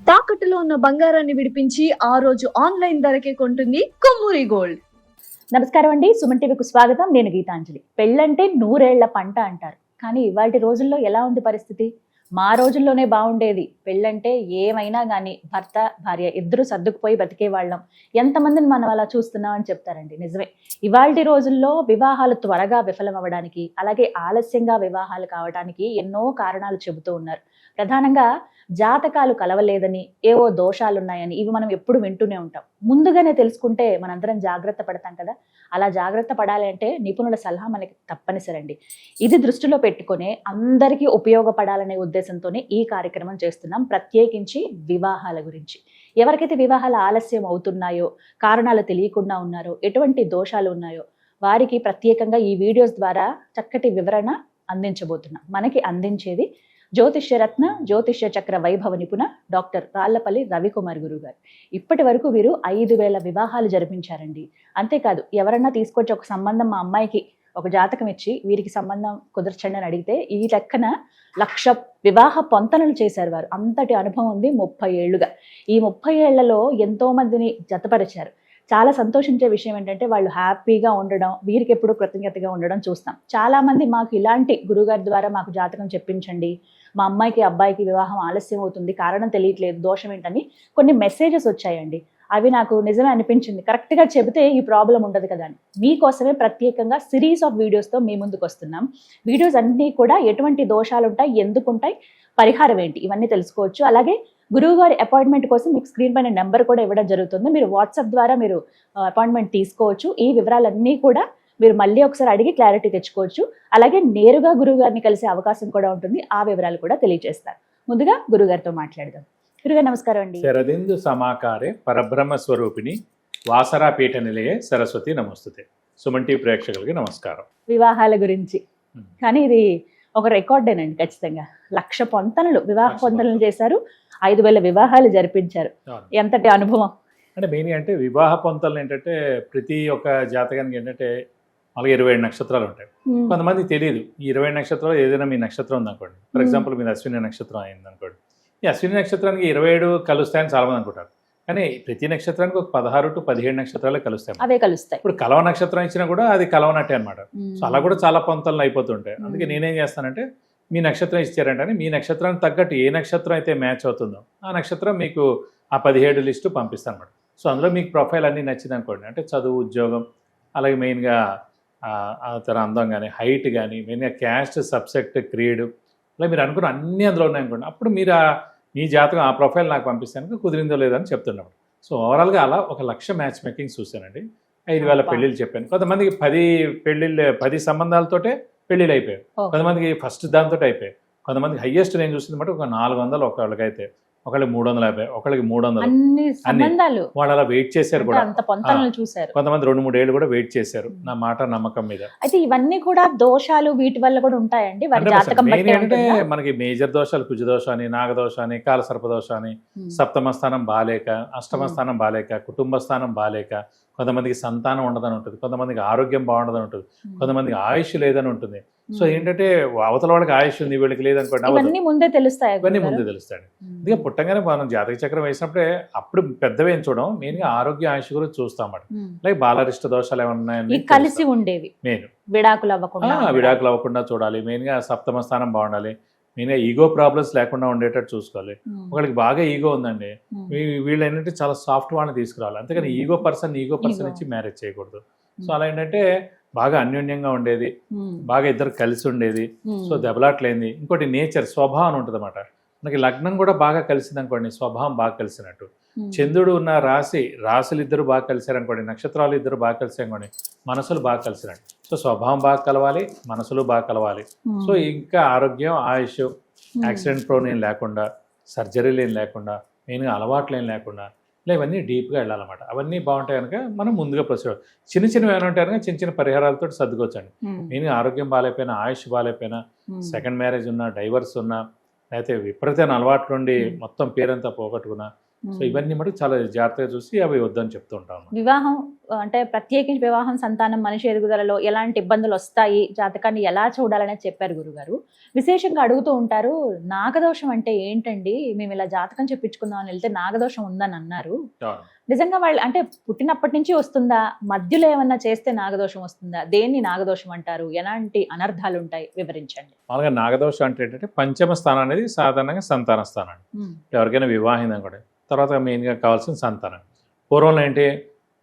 తాకట్టులో ఉన్న బంగారాన్ని విడిపించి ఆ రోజు ఆన్లైన్ ధరకే కొంటుంది కొమ్మూరి గోల్డ్. నమస్కారం అండి, సుమన్ టీవీకి స్వాగతం. నేను గీతాంజలి. పెళ్ళంటే నూరేళ్ల పంట అంటారు, కానీ ఇవాళ రోజుల్లో ఎలా ఉంది పరిస్థితి? మా రోజుల్లోనే బాగుండేది. పెళ్ళంటే ఏమైనా కానీ భర్త భార్య ఇద్దరు సర్దుకుపోయి బతికే వాళ్ళం, ఎంతమందిని మనం అలా చూస్తున్నాం అని చెప్తారండి. నిజమే. ఇవాళ రోజుల్లో వివాహాలు త్వరగా విఫలం అవ్వడానికి, అలాగే ఆలస్యంగా వివాహాలు కావడానికి ఎన్నో కారణాలు చెబుతూ ఉన్నారు. ప్రధానంగా జాతకాలు కలవలేదని, ఏవో దోషాలున్నాయని, ఇవి మనం ఎప్పుడు వింటూనే ఉంటాం. ముందుగానే తెలుసుకుంటే మనందరం జాగ్రత్త పడతాం కదా. అలా జాగ్రత్త పడాలి అంటే నిపుణుల సలహా మనకి తప్పనిసరండి. ఇది దృష్టిలో పెట్టుకునే అందరికీ ఉపయోగపడాలనే ఉద్దేశంతోనే ఈ కార్యక్రమం చేస్తున్నాం, ప్రత్యేకించి వివాహాల గురించి. ఎవరికైతే వివాహాలు ఆలస్యం అవుతున్నాయో, కారణాలు తెలియకుండా ఉన్నారో, ఎటువంటి దోషాలు ఉన్నాయో వారికి ప్రత్యేకంగా ఈ వీడియోస్ ద్వారా చక్కటి వివరణ అందించబోతున్నాం. మనకి అందించేది జ్యోతిష్యరత్న జ్యోతిష్య చక్ర వైభవ నిపుణ డాక్టర్ రాళ్లపల్లి రవికుమార్ గురువు గారు. ఇప్పటి వరకు వీరు 5,000 వివాహాలు జరిపించారండి. అంతేకాదు, ఎవరన్నా తీసుకొచ్చి ఒక సంబంధం మా అమ్మాయికి ఒక జాతకం ఇచ్చి వీరికి సంబంధం కుదర్చండి అని అడిగితే ఈ లెక్కన 1,00,000 వివాహ పొంతనలు చేశారు వారు. అంతటి అనుభవం ఉంది 30 ఏళ్లుగా. ఈ 30 ఏళ్లలో ఎంతో మందిని జతపరిచారు. చాలా సంతోషించే విషయం ఏంటంటే వాళ్ళు హ్యాపీగా ఉండడం, వీరికి ఎప్పుడు కృతజ్ఞతగా ఉండడం చూస్తాం. చాలా మంది మాకు ఇలాంటి గురుగారి ద్వారా మాకు జాతకం చెప్పించండి, మా అమ్మాయికి అబ్బాయికి వివాహం ఆలస్యం అవుతుంది, కారణం తెలియట్లేదు, దోషం ఏంటని కొన్ని మెసేజెస్ వచ్చాయండి. అవి నాకు నిజమే అనిపించింది. కరెక్ట్గా చెబితే ఈ ప్రాబ్లం ఉండదు కదా అని మీకోసమే ప్రత్యేకంగా సిరీస్ ఆఫ్ వీడియోస్తో మీ ముందుకు వస్తున్నాం. వీడియోస్ అన్నీ కూడా ఎటువంటి దోషాలు ఉంటాయి, ఎందుకు ఉంటాయి, పరిహారం ఏంటి, ఇవన్నీ తెలుసుకోవచ్చు. అలాగే గురువు గారి అపాయింట్మెంట్ కోసం మీకు స్క్రీన్ పైన నెంబర్ కూడా ఇవ్వడం జరుగుతుంది. మీరు వాట్సాప్ ద్వారా మీరు అపాయింట్మెంట్ తీసుకోవచ్చు. ఈ వివరాలన్నీ కూడా మీరు మళ్ళీ ఒకసారి అడిగి క్లారిటీ తెచ్చుకోవచ్చు. అలాగే నేరుగా గురువు గారిని కలిసే అవకాశం కూడా ఉంటుంది. ఆ వివరాలు కూడా తెలియజేస్తారు. ముందుగా గురుగారితో మాట్లాడదాం. గురుగారు నమస్కారం అండి. శరదిందు సమాకారే పరబ్రహ్మ స్వరూపిణి వాసరా పీఠ నిలయే సరస్వతి నమస్తుతే. సుమన్ టీవీ ప్రేక్షకులకి నమస్కారం. వివాహాల గురించి కానీ ఇది ఒక రికార్డేనండి. ఖచ్చితంగా 1,00,000 పొంతనలు, వివాహ పొంతనలు చేశారు, 5,000 వివాహాలు జరిపించారు. ఎంతటి అనుభవం అంటే మెయిన్ అంటే వివాహ పొంతలు ఏంటంటే ప్రతి ఒక్క జాతకానికి ఏంటంటే అలాగే 27 నక్షత్రాలు ఉంటాయి. కొంతమంది తెలియదు ఈ 27 నక్షత్రాలు ఏదైనా మీ నక్షత్రం ఉందనుకోండి. ఫర్ ఎగ్జాంపుల్ మీది అశ్విని నక్షత్రం అయింది అనుకోండి. ఈ అశ్విని నక్షత్రానికి 27 కలుస్తాయని చాలా మంది అనుకుంటారు. కానీ ప్రతి నక్షత్రానికి ఒక 16 to 17 నక్షత్రాలే కలుస్తాయి. అవే కలుస్తాయి. ఇప్పుడు కలవ నక్షత్రం ఇచ్చినా కూడా అది కలవనట్టే అనమాట. సో అలా కూడా చాలా పొంతలు అయిపోతుంటాయి. అందుకే నేనేం చేస్తానంటే మీ నక్షత్రం ఇచ్చారంటే మీ నక్షత్రానికి తగ్గట్టు ఏ నక్షత్రం అయితే మ్యాచ్ అవుతుందో ఆ నక్షత్రం మీకు ఆ 17 లిస్టు పంపిస్తాను అనమాట. సో అందులో మీకు ప్రొఫైల్ అన్నీ నచ్చింది అనుకోండి, అంటే చదువు, ఉద్యోగం, అలాగే మెయిన్గా తన అందం కానీ, హైట్ కానీ, మెయిన్గా క్యాస్ట్, సబ్సెక్ట్, క్రీడ్, అలా మీరు అనుకున్న అన్నీ అందులో ఉన్నాయనుకోండి. అప్పుడు మీరు మీ జాతకం ఆ ప్రొఫైల్ నాకు పంపిస్తాను, కుదిరిందో లేదని చెప్తున్నాడు. సో ఓవరాల్గా అలా 1,00,000 మ్యాచ్ మేకింగ్ చూశానండి. 5,000 పెళ్ళిళ్ళు చెప్పాను. కొంతమందికి 10 సంబంధాలతోటే పెళ్ళిళ్ళు అయిపోయాయి. కొంతమందికి ఫస్ట్ దాంతో అయిపోయాయి. కొంతమందికి హైయెస్ట్ నేను చూసింది మాట ఒక 400 ఒకళ్ళకైతే, ఒకళ్ళకి 350, ఒకళ్ళకి 300. వాళ్ళు అలా వెయిట్ చేశారు కూడా. కొంతమంది 2-3 ఏళ్ళు కూడా వెయిట్ చేశారు నా మాట నమ్మకం మీద. అయితే ఇవన్నీ కూడా దోషాలు వీటి వల్ల కూడా ఉంటాయండి. అంటే మనకి మేజర్ దోషాలు కుజ దోషం అని, నాగదోషం అని, కాలసర్ప దోషం అని, సప్తమ స్థానం బాలేక, అష్టమ స్థానం బాలేక, కుటుంబ స్థానం బాలేక, కొంతమందికి సంతానం ఉండదని ఉంటుంది, కొంతమందికి ఆరోగ్యం బాగుండదని ఉంటుంది, కొంతమందికి ఆయుష్ లేదని ఉంటుంది. సో ఏంటంటే అవతల వాడికి ఆయుష్ ఉంది, వీళ్ళకి లేదనుకోండి, ఇవన్నీ ముందే తెలుస్తాయి. అందుకే పుట్టంగానే మనం జాతక చక్రం వేసినప్పుడే అప్పుడు పెద్దవేం చూడడం, మెయిన్గా ఆరోగ్య ఆయుష్ గురించి చూస్తాం అన్నమాట. లైక్ బాలరిష్ట దోషాలు ఏమన్నాయని కలిసి ఉండేవి, మెయిన్ విడాకులు అవ్వకుండా చూడాలి. మెయిన్గా సప్తమ స్థానం బాగుండాలి. మెయిన్గా ఈగో ప్రాబ్లమ్స్ లేకుండా ఉండేటట్టు చూసుకోవాలి. ఒకరికి బాగా ఈగో ఉందండి, వీళ్ళు ఏంటంటే చాలా సాఫ్ట్ వాళ్ళని తీసుకురావాలి. అంతేకాని ఈగో పర్సన్ ఇచ్చి మ్యారేజ్ చేయకూడదు. సో అలా ఏంటంటే బాగా అన్యోన్యంగా ఉండేది, బాగా ఇద్దరు కలిసి ఉండేది. సో దెబ్బలాట్లేంది. ఇంకోటి నేచర్, స్వభావం ఉంటుంది అన్నమాట. మనకి లగ్నం కూడా బాగా కలిసింది అనుకోండి, స్వభావం బాగా కలిసినట్టు. చంద్రుడు ఉన్న రాశులు ఇద్దరు బాగా కలిసారనుకోండి, నక్షత్రాలు ఇద్దరు బాగా కలిసారనుకోండి, మనసులు బాగా కలిసినట్టు. సో స్వభావం బాగా కలవాలి, మనసులు బాగా కలవాలి. సో ఇంకా ఆరోగ్యం, ఆయుష్, యాక్సిడెంట్ ప్రోన్ ఏం లేకుండా, సర్జరీలు ఏం లేకుండా, మెయిన్గా అలవాట్లు ఏం లేకుండా, ఇలా ఇవన్నీ డీప్గా వెళ్ళాలన్నమాట. అవన్నీ బాగుంటాయి కనుక మనం ముందుగా ప్రొసీడ్. చిన్న ఏమైనా ఉంటాయి కనుక చిన్న పరిహారాలతో సర్దుకోవచ్చండి. మెయిన్గా ఆరోగ్యం బాగాలేకపోయినా, ఆయుష్ బాగాలేకపోయినా, సెకండ్ మ్యారేజ్ ఉన్నా, డైవర్స్ ఉన్నా, లేకపోతే విపరీతమైన అలవాట్లుండి మొత్తం పేరంతా పోగొట్టుకున్నా, సో ఇవన్నీ మటుకు చాలా జాగ్రత్తగా చూసి అవి వద్దని చెప్తూ ఉంటాం. వివాహం అంటే ప్రత్యేకించి వివాహం, సంతానం, మనిషి ఎదుగుదలలో ఎలాంటి ఇబ్బందులు వస్తాయి, జాతకాన్ని ఎలా చూడాలనేది చెప్పారు గురుగారు. విశేషంగా అడుగుతూ ఉంటారు, నాగదోషం అంటే ఏంటండి, మేము ఇలా జాతకం చెప్పించుకుందాం అని వెళ్తే నాగదోషం ఉందని అన్నారు. నిజంగా వాళ్ళు అంటే పుట్టినప్పటి నుంచి వస్తుందా, మధ్యలో ఏమన్నా చేస్తే నాగదోషం వస్తుందా, దేన్ని నాగదోషం అంటారు, ఎలాంటి అనర్థాలు ఉంటాయి, వివరించండి. మామూలుగా నాగదోషం అంటే ఏంటంటే పంచమ స్థానం అనేది సాధారణంగా సంతాన స్థానం. ఎవరికైనా వివాహం కూడా తర్వాత మెయిన్గా కావాల్సిన సంతానం. పూర్వంలో ఏంటి,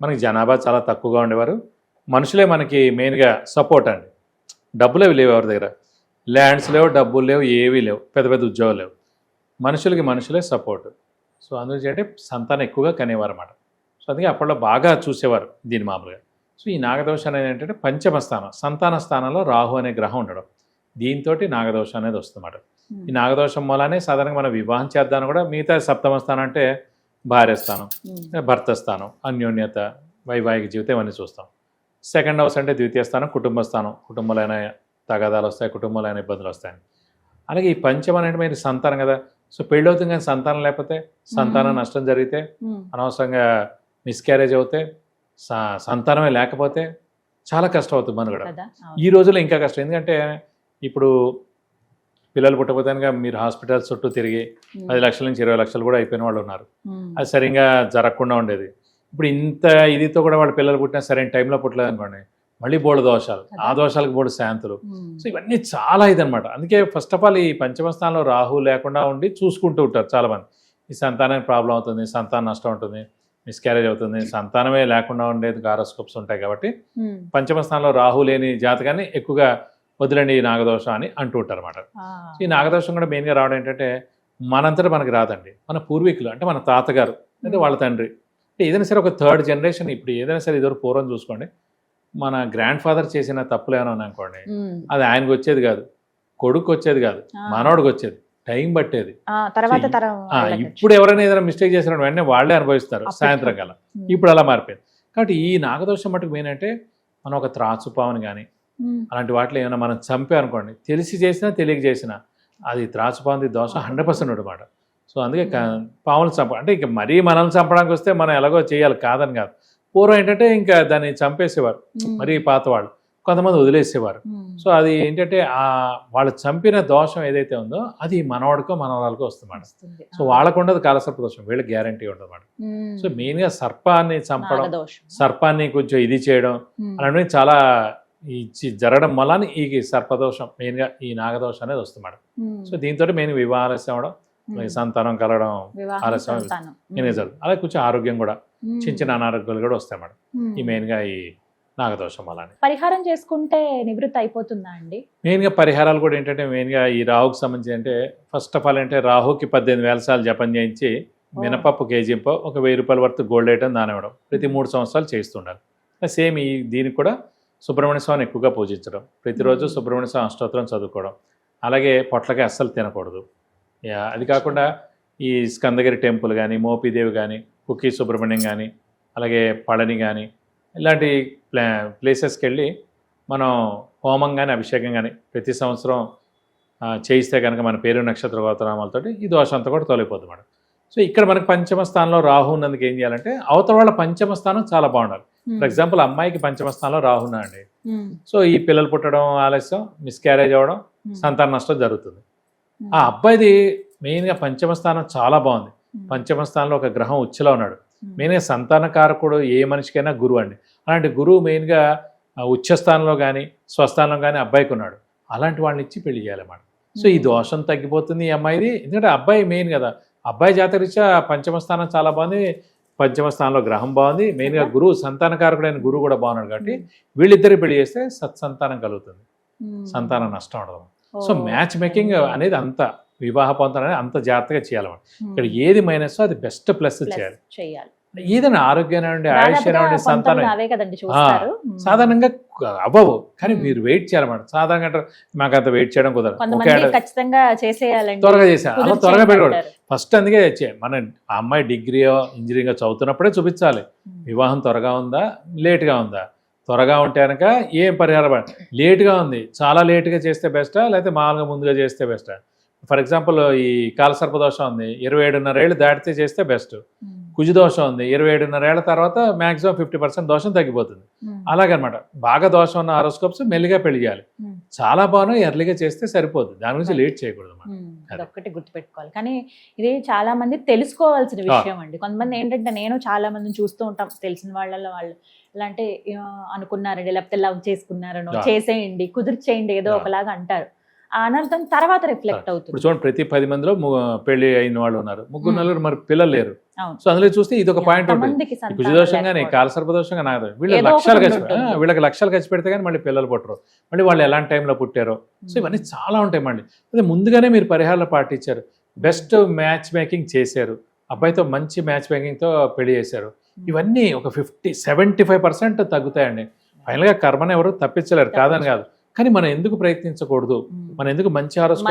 మనకి జనాభా చాలా తక్కువగా ఉండేవారు, మనుషులే మనకి మెయిన్గా సపోర్ట్ అండి. డబ్బులు లేవు ఎవరి దగ్గర, ల్యాండ్స్ లేవు, డబ్బులు లేవు, ఏవీ లేవు, పెద్ద పెద్ద ఉద్యోగాలు లేవు, మనుషులే సపోర్ట్. సో అందుకే అంటే సంతానం ఎక్కువగా కనేవారు అన్నమాట. సో అందుకే అప్పట్లో బాగా చూసేవారు దీన్ని మామూలుగా. సో ఈ నాగదోషం అనేది ఏంటంటే పంచమ స్థానం, సంతాన స్థానంలో రాహు అనే గ్రహం ఉండడం, దీంతో నాగదోషం అనేది వస్తుందన్నమాట. ఈ నాగదోషం మూలానే సాధారణంగా మనం వివాహం చేద్దామని కూడా మిగతా సప్తమ స్థానం అంటే భార్య స్థానం, భర్త స్థానం, అన్యోన్యత, వైవాహిక జీవితం ఇవన్నీ చూస్తాం. సెకండ్ హౌస్ అంటే ద్వితీయ స్థానం, కుటుంబ స్థానం, కుటుంబంలోనే తగాదాలు వస్తాయి, కుటుంబంలోనే ఇబ్బందులు వస్తాయి. అలాగే ఈ పంచమం అనేది మీరు సంతానం కదా, సో పెళ్ళి అవుతుంది కానీ సంతానం లేకపోతే, సంతానం నష్టం జరిగితే, అనవసరంగా మిస్క్యారేజ్ అవుతే, సంతానమే లేకపోతే చాలా కష్టం అవుతుంది మనకు కూడా. ఈ రోజుల్లో ఇంకా కష్టం, ఎందుకంటే ఇప్పుడు పిల్లలు పుట్టకపోతే మీరు హాస్పిటల్స్ చుట్టూ తిరిగి 10 లక్షల నుంచి 20 లక్షలు కూడా అయిపోయిన వాళ్ళు ఉన్నారు. అది సరిగ్గా జరగకుండా ఉండేది. ఇప్పుడు ఇంత ఇదితో కూడా వాళ్ళు పిల్లలు పుట్టినా సరైన టైంలో పుట్టలేదు అనుకోండి, మళ్ళీ బోర్డు దోషాలు, ఆ దోషాలకు బోర్డు శాంతులు. సో ఇవన్నీ చాలా ఇదనమాట. అందుకే ఫస్ట్ ఆఫ్ ఆల్ ఈ పంచమ స్థానంలో రాహు లేకుండా ఉండి చూసుకుంటూ ఉంటారు చాలామంది. ఈ సంతానానికి ప్రాబ్లం అవుతుంది, సంతానం నష్టం ఉంటుంది, మిస్క్యారేజ్ అవుతుంది, సంతానమే లేకుండా ఉండేది హారోస్కోప్స్ ఉంటాయి. కాబట్టి పంచమ స్థానంలో రాహు లేని జాతకాన్ని ఎక్కువగా వదిలేండి ఈ నాగదోషం అని అంటూ ఉంటారు అన్నమాట. ఈ నాగదోషం కూడా మెయిన్గా రావడం ఏంటంటే మనంతటా మనకి రాదండి, మన పూర్వీకులు అంటే మన తాతగారు అంటే వాళ్ళ తండ్రి, అంటే ఏదైనా సరే ఒక థర్డ్ జనరేషన్. ఇప్పుడు ఏదైనా సరే ఇదివరకు పూర్వం చూసుకోండి, మన గ్రాండ్ ఫాదర్ చేసిన తప్పులు ఏమైనా అనుకోండి, అది ఆయనకు వచ్చేది కాదు, కొడుకు వచ్చేది కాదు, మనోడికి వచ్చేది, టైం పట్టేది. ఇప్పుడు ఎవరైనా ఏదైనా మిస్టేక్ చేసిన వెంటనే వాళ్ళే అనుభవిస్తారు సాయంత్రం కల్లా. ఇప్పుడు అలా మారిపోయింది. కాబట్టి ఈ నాగదోషం మటుకు మెయిన్ అంటే మనం ఒక త్రాచుపావుని కానీ అలాంటి వాటిలో ఏమైనా మనం చంపే అనుకోండి, తెలిసి చేసినా తెలియక చేసినా అది త్రాచుపావుని దోషం 100% అనమాట. సో అందుకే పాములు అంటే ఇక మరీ మనల్ని చంపడానికి వస్తే మనం ఎలాగో చేయాలి, కాదని కాదు. పూర్వం ఏంటంటే ఇంకా దాన్ని చంపేసేవారు, మరీ పాత వాళ్ళు, కొంతమంది వదిలేసేవారు. సో అది ఏంటంటే వాళ్ళు చంపిన దోషం ఏదైతే ఉందో అది మనవాడికో మనవరాలకో వస్తుందన్నమాట. సో వాళ్ళకు ఉండదు కాలసర్ప దోషం, వీళ్ళకి గ్యారంటీ ఉంటుంది అన్నమాట. సో మెయిన్గా సర్పాన్ని చంపడం, సర్పాన్ని కొంచెం ఇది చేయడం అలాంటివి చాలా జరగడం వల్ల ఈ సర్పదోషం మెయిన్గా ఈ నాగదోషం అనేది వస్తుంది. సో దీంతో మెయిన్ వివాహ ఆలస్యం అవడం, సంతానం కలగడం ఆలస్యం మెయిన్గా జరుగుతుంది. అలాగే కొంచెం ఆరోగ్యం కూడా చిన్న చిన్న అనారోగ్యాలు కూడా వస్తాయి మేడం, ఈ మెయిన్గా ఈ నాగదోషం వల్ల. పరిహారం చేసుకుంటే నివృత్తి అయిపోతుందా అండి? మెయిన్గా పరిహారాలు కూడా ఏంటంటే మెయిన్గా ఈ రాహుకి సంబంధించి అంటే ఫస్ట్ ఆఫ్ ఆల్ అంటే రాహుకి 18,000 సార్లు జపం చేయించి మినపప్పు కేజీంపో ఒక 1,000 రూపాయల వరకు గోల్డ్ ఐటమ్ దానివ్వడం ప్రతి 3 సంవత్సరాలు చేస్తుండాలి. సేమ్ ఈ దీనికి కూడా సుబ్రహ్మణ్య స్వామిని ఎక్కువగా పూజించడం, ప్రతిరోజు సుబ్రహ్మణ్య స్వామి అష్టోత్తరం చదువుకోవడం, అలాగే పొట్లకి అస్సలు తినకూడదు. అది కాకుండా ఈ స్కందగిరి టెంపుల్ కానీ, మోపిదేవి కానీ, కుక్కీ సుబ్రహ్మణ్యం కానీ, అలాగే పళని కానీ ఇలాంటి ప్లేసెస్కి వెళ్ళి మనం హోమం కానీ అభిషేకం కానీ ప్రతి సంవత్సరం చేయిస్తే కనుక మన పేరు నక్షత్ర గోత్రనామాలతో ఈ దోషం అంతా కూడా తొలగిపోతుంది మేడం. సో ఇక్కడ మనకి పంచమ స్థానంలో రాహు ఉన్నందుకు ఏం చేయాలంటే అవతల వాళ్ళ పంచమ స్థానం చాలా బాగుండాలి. ఫర్ ఎగ్జాంపుల్ అమ్మాయికి పంచమ స్థానంలో రాహు ఉన్నాడండి, సో ఈ పిల్లలు పుట్టడం ఆలస్యం, మిస్క్యారేజ్ అవ్వడం, సంతాన నష్టం జరుగుతుంది. ఆ అబ్బాయిది మెయిన్గా పంచమ స్థానం చాలా బాగుంది, పంచమ స్థానంలో ఒక గ్రహం ఉచ్చులో ఉన్నాడు. మెయిన్గా సంతాన కారకుడు ఏ మనిషికైనా గురువు అండి. అలాంటి గురువు మెయిన్గా ఉచ్చస్థానంలో కానీ స్వస్థానంలో కానీ అబ్బాయికి ఉన్నాడు. అలాంటి వాళ్ళని ఇచ్చి పెళ్లి చేయాలన్నమాట. సో ఈ దోషం తగ్గిపోతుంది ఈ అమ్మాయిది, ఎందుకంటే అబ్బాయి మెయిన్ కదా. అబ్బాయి జాతకరీత్యా పంచమ స్థానం చాలా బాగుంది, పంచమ స్థానంలో గ్రహం బాగుంది, మెయిన్గా గురువు సంతానకారకుడైన గురువు కూడా బాగున్నాడు. కాబట్టి వీళ్ళిద్దరు పెళ్లి చేస్తే సత్సంతానం కలుగుతుంది, సంతానం నష్టం ఉండదు. సో మ్యాచ్ మేకింగ్ అనేది అంత వివాహ పొందడం అనేది అంత జాగ్రత్తగా చేయాలన్నమాట. ఇక్కడ ఏది మైనస్ అది బెస్ట్ ప్లస్ చేయాలి. ఏదైనా ఆరోగ్యం అండి, ఆయుష్ అండి, సంతానం సాధారణంగా అవ్వవు, కానీ మీరు వెయిట్ చేయాలన్నమాట. సాధారణంగా మాకు అంత వెయిట్ చేయడం కుదరదు, త్వరగా చేసేయాలి, అలా త్వరగా పెట్టుకోండి ఫస్ట్. అందుకే మన ఆ అమ్మాయి డిగ్రీయో ఇంజనీరింగ్ చదువుతున్నప్పుడే చూపించాలి వివాహం త్వరగా ఉందా లేట్గా ఉందా. త్వరగా ఉంటే కనుక ఏం పరిహారం, లేట్గా ఉంది చాలా లేట్గా చేస్తే బెస్టా లేకపోతే మామూలుగా ముందుగా చేస్తే బెస్టా. ఫర్ ఎగ్జాంపుల్ ఈ కాలసర్పదోషం ఉంది, 27.5 ఏళ్ళు దాటితే చేస్తే బెస్ట్. కుజదోషం ఉంది, 27.5 ఏళ్ల తర్వాత మాక్సిమం 50% దోషం తగ్గిపోతుంది. అలాగనమాట. బాగా దోషం ఉన్న హారోస్కోప్స్ మెల్లిగా పెళ్లి చేయాలి. చాలా బాగా ఎర్లీగా చేస్తే సరిపోతుంది, దాని గురించి లేట్ చేయకూడదు అన్నమాట. అదొక్కటి గుర్తుపెట్టుకోవాలి. కానీ ఇది చాలా మంది తెలుసుకోవాల్సిన విషయం అండి. కొంతమంది ఏంటంటే, నేను చాలా మందిని చూస్తూ ఉంటాం, తెలిసిన వాళ్ళలో వాళ్ళు ఎలా అంటే అనుకున్నారండి, లేకపోతే లవ్ చేసుకున్నారనో, చేసేయండి, కుదిర్చేయండి, ఏదో ఒకలాగా అంటారు. ఆ అనర్థం తర్వాత రిఫ్లెక్ట్ అవుతుంది. ఇప్పుడు చూడండి, ప్రతి 10 మందిలో పెళ్లి అయిన వాళ్ళు ఉన్నారు, 3-4 మరి పిల్లలు లేరు. సో అందులో చూస్తే ఇది ఒక పాయింట్ ఉంటుంది. కుజదోషం కానీ కాలసర్పదోషం కానీ నాకు వీళ్ళకి లక్షలు ఖర్చు పెడితే కానీ మళ్ళీ పిల్లలు పుట్టరు, మళ్ళీ వాళ్ళు ఎలాంటి టైంలో పుట్టారో. సో ఇవన్నీ చాలా ఉంటాయి. మళ్ళీ అదే ముందుగానే మీరు పరిహారాలు పాటించారు, బెస్ట్ మ్యాచ్ మేకింగ్ చేశారు, అబ్బాయితో మంచి మ్యాచ్ మేకింగ్తో పెళ్లి చేశారు, ఇవన్నీ ఒక 75% తగ్గుతాయండి. ఫైనల్గా కర్మను ఎవరు తప్పించలేరు, కాదని కాదు. కానీ మనం ఎందుకు ప్రయత్నించకూడదు, మనం ఎందుకు మంచి హారోస్కోప్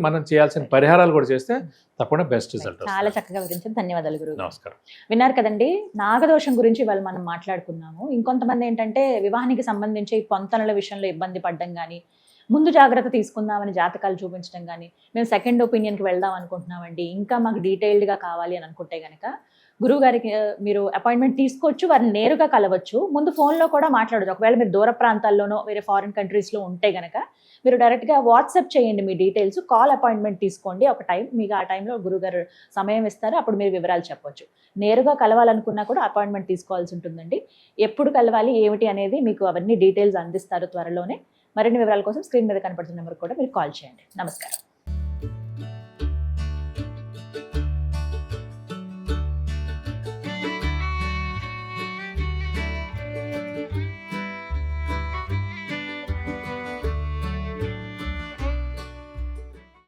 మనం చేయాల్సిన పరిహారాలు కూడా చేస్తే తప్పకుండా బెస్ట్ రిజల్ట్. చాలా చక్కగా వివరించారు, ధన్యవాదాలు గురువు. నమస్కారం. విన్నారు కదండి, నాగదోషం గురించి వాళ్ళు మనం మాట్లాడుకున్నాము. ఇంకొంతమంది ఏంటంటే వివాహానికి సంబంధించి పొంతనల విషయంలో ఇబ్బంది పడ్డం కానీ, ముందు జాగ్రత్త తీసుకుందామని జాతకాలు చూపించడం కానీ, మేము సెకండ్ ఒపీనియన్కి వెళ్దాం అనుకుంటున్నామండి, ఇంకా మాకు డీటెయిల్డ్గా కావాలి అని అనుకుంటే కనుక గురువు గారికి మీరు అపాయింట్మెంట్ తీసుకోవచ్చు, వారిని నేరుగా కలవచ్చు. ముందు ఫోన్లో కూడా మాట్లాడచ్చు. ఒకవేళ మీరు దూర ప్రాంతాల్లోనో వేరే ఫారిన్ కంట్రీస్లో ఉంటే కనుక మీరు డైరెక్ట్గా వాట్సాప్ చేయండి మీ డీటెయిల్స్, కాల్ అపాయింట్మెంట్ తీసుకోండి ఒక టైం. మీకు ఆ టైంలో గురువుగారు సమయం ఇస్తారు, అప్పుడు మీరు వివరాలు చెప్పొచ్చు. నేరుగా కలవాలనుకున్నా కూడా అపాయింట్మెంట్ తీసుకోవాల్సి ఉంటుందండి. ఎప్పుడు కలవాలి ఏమిటి అనేది మీకు అవన్నీ డీటెయిల్స్ అందిస్తారు త్వరలోనే. మరిన్ని వివరాల కోసం స్క్రీన్ మీద కనపడుతున్న నెంబర్ కూడా మీరు కాల్ చేయండి. నమస్కారం.